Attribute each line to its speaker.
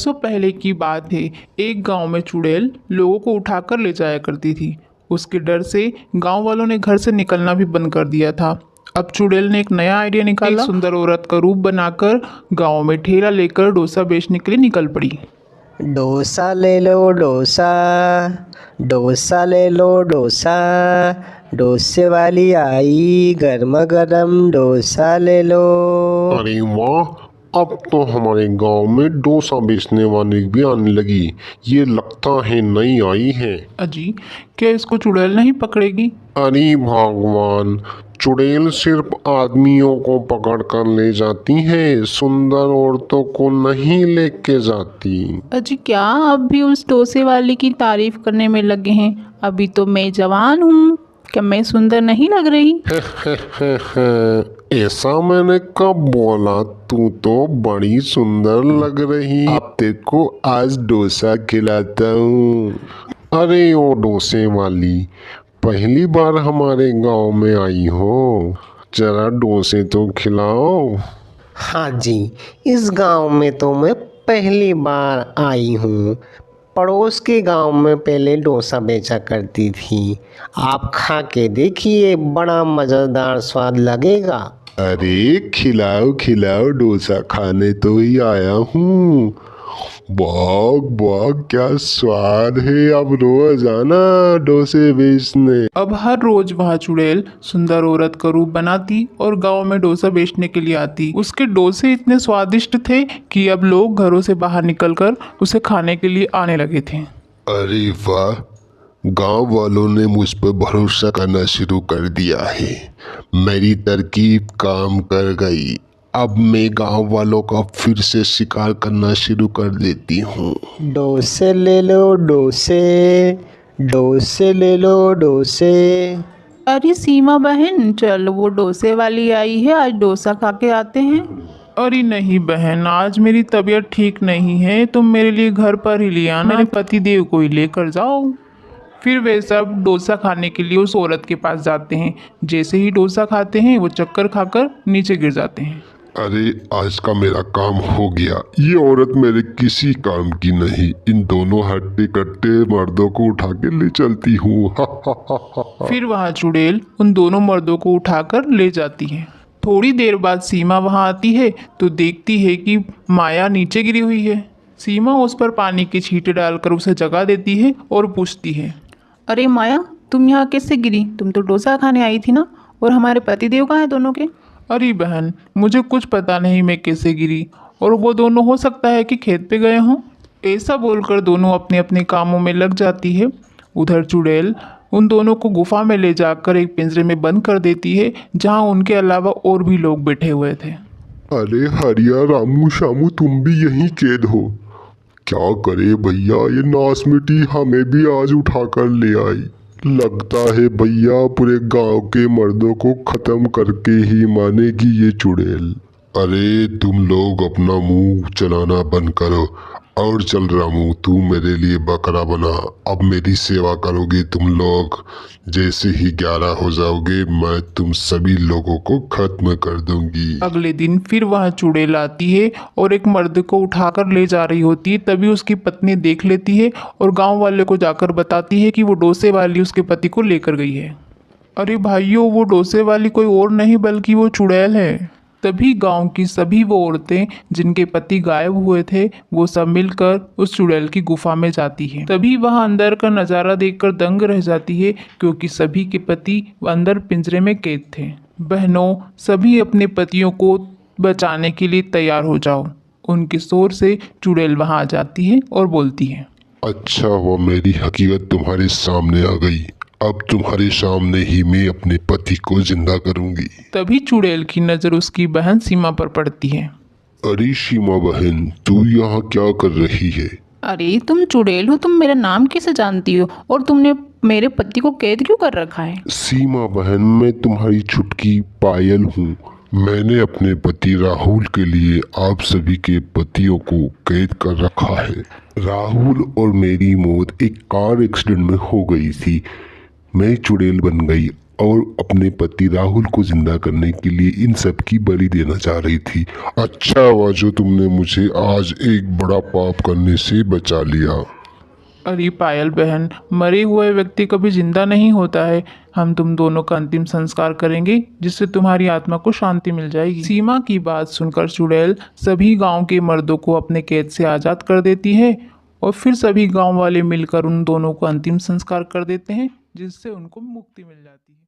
Speaker 1: सो पहले की बात है, एक गांव में चुड़ैल लोगों को उठाकर ले जाया करती थी। उसके डर से गांव वालों ने घर से निकलना भी बंद कर दिया था। अब चुड़ैल ने एक नया आइडिया निकाला। एक सुंदर औरत का रूप बनाकर गांव में ठेला लेकर डोसा बेचने के लिए निकल पड़ी।
Speaker 2: डोसा ले लो डोसा, डोसा ले लो डोसा, डोसे वाली आई गर्मा गर्म डोसा ले लो।
Speaker 3: अरे वाह, अब तो हमारे गांव में डोसा बेचने वाली भी आने लगी। ये लगता है नई आई है।
Speaker 1: अजी, क्या इसको चुड़ैल नहीं पकड़ेगी?
Speaker 3: अरे भगवान, चुड़ैल सिर्फ आदमियों को पकड़ कर ले जाती है, सुंदर औरतों को नहीं लेके जाती।
Speaker 4: अजी, क्या आप भी उस डोसे वाले की तारीफ करने में लगे हैं? अभी तो मैं जवान हूँ, क्या मैं सुंदर नहीं लग रही?
Speaker 3: ऐसा मैंने कब बोला? तू तो बड़ी सुंदर लग रही। अब देखो, आज डोसा खिलाता हूँ। अरे ओ डोसे वाली, पहली बार हमारे गांव में आई हो, जरा डोसे तो खिलाओ।
Speaker 2: हाँ जी, इस गांव में तो मैं पहली बार आई हूँ। पड़ोस के गांव में पहले डोसा बेचा करती थी। आप खा के देखिए, बड़ा मज़ेदार स्वाद लगेगा।
Speaker 3: अरे खिलाओ खिलाओ, डोसा खाने तो ही आया हूँ। वाह वाह, क्या स्वाद है। अब रोज आना डोसे बेचने।
Speaker 1: अब हर रोज वह चुड़ैल सुंदर औरत का रूप बनाती और गांव में डोसा बेचने के लिए आती। उसके डोसे इतने स्वादिष्ट थे कि अब लोग घरों से बाहर निकलकर उसे खाने के लिए आने लगे थे।
Speaker 3: अरे वाह, गांव वालों ने मुझ पर भरोसा करना शुरू कर दिया है। मेरी तरकीब काम कर गई। अब मैं गांव वालों का फिर से शिकार करना शुरू कर देती हूँ।
Speaker 2: डोसे ले लो डोसे, डोसे ले लो डोसे।
Speaker 4: अरे सीमा बहन, चलो वो डोसे वाली आई है, आज डोसा खा के आते हैं।
Speaker 1: अरे नहीं बहन, आज मेरी तबीयत ठीक नहीं है, तुम मेरे लिए घर पर ही ले आना, मेरे पति देव को ही लेकर जाओ। फिर वे सब डोसा खाने के लिए उस औरत के पास जाते हैं। जैसे ही डोसा खाते हैं वो चक्कर खाकर नीचे गिर जाते हैं।
Speaker 3: अरे आज का मेरा काम हो गया। ये औरत मेरे किसी काम की नहीं। इन दोनों हट्टे कट्टे मर्दों को उठा के ले चलती हूँ।
Speaker 1: फिर वहाँ चुड़ैल उन दोनों मर्दों को उठाकर ले जाती है। थोड़ी देर बाद सीमा वहाँ आती है तो देखती है कि माया नीचे गिरी हुई है। सीमा उस पर पानी के छींटे डालकर उसे जगा देती है और पूछती है,
Speaker 4: अरे माया, तुम यहाँ कैसे गिरी? तुम तो डोसा खाने आई थी ना, और हमारे पतिदेव कहाँ हैं दोनों के?
Speaker 1: अरे बहन, मुझे कुछ पता नहीं मैं कैसे गिरी, और वो दोनों हो सकता है कि खेत पे गए हों। ऐसा बोलकर दोनों अपने अपने कामों में लग जाती है। उधर चुड़ैल उन दोनों को गुफा में ले जाकर एक पिंजरे में बंद कर देती है, जहाँ उनके अलावा और भी लोग बैठे हुए थे।
Speaker 3: अरे हरिया, रामू शामू, तुम भी यहीं कैद हो? क्या करे भैया, ये नास मिट्टी हमें भी आज उठाकर ले आई। लगता है भैया पूरे गांव के मर्दों को खत्म करके ही मानेगी ये चुड़ैल। अरे तुम लोग अपना मुंह चलाना बंद करो और चल रामू, तू मेरे लिए बकरा बना। अब मेरी सेवा करोगे तुम लोग। जैसे ही 11 हो जाओगे मैं तुम सभी लोगों को खत्म कर दूंगी।
Speaker 1: अगले दिन फिर वह चुड़ैल आती है और एक मर्द को उठाकर ले जा रही होती है। तभी उसकी पत्नी देख लेती है और गांव वाले को जाकर बताती है कि वो डोसे वाली उसके पति को लेकर गई है। अरे भाइयों, वो डोसे वाली कोई और नहीं बल्कि वो चुड़ैल है। तभी गांव की सभी वो औरतें जिनके पति गायब हुए थे, वो सब मिलकर उस चुड़ैल की गुफा में जाती है। तभी वह अंदर का नज़ारा देखकर दंग रह जाती है, क्योंकि सभी के पति अंदर पिंजरे में कैद थे। बहनों, सभी अपने पतियों को बचाने के लिए तैयार हो जाओ। उनके शोर से चुड़ैल वहां आ जाती है और बोलती है,
Speaker 3: अच्छा, वो मेरी हकीकत तुम्हारे सामने आ गई। अब तुम्हारे सामने ही मैं अपने पति को जिंदा करूंगी।
Speaker 1: तभी चुड़ैल की नज़र उसकी बहन सीमा पर पड़ती है।
Speaker 3: अरे सीमा बहन, तू यहाँ क्या कर रही है?
Speaker 4: अरे तुम चुड़ैल हो, तुम मेरा नाम कैसे जानती हो, और तुमने मेरे पति को कैद क्यों कर रखा है?
Speaker 3: सीमा बहन, मैं तुम्हारी छुटकी पायल हूँ। मैंने अपने पति राहुल के लिए आप सभी के पतियों को कैद कर रखा है। राहुल और मेरी मौत एक कार एक्सीडेंट में हो गई थी। मैं चुड़ैल बन गई और अपने पति राहुल को जिंदा करने के लिए इन सब की बलि देना चाह रही थी। अच्छा हुआ जो तुमने मुझे आज एक बड़ा पाप करने से बचा लिया।
Speaker 1: अरे पायल बहन, मरे हुए व्यक्ति कभी जिंदा नहीं होता है। हम तुम दोनों का अंतिम संस्कार करेंगे जिससे तुम्हारी आत्मा को शांति मिल जाएगी। सीमा की बात सुनकर चुड़ैल सभी गांव के मर्दों को अपने कैद से आज़ाद कर देती है और फिर सभी गांव वाले मिलकर उन दोनों को अंतिम संस्कार कर देते हैं जिससे उनको मुक्ति मिल जाती है।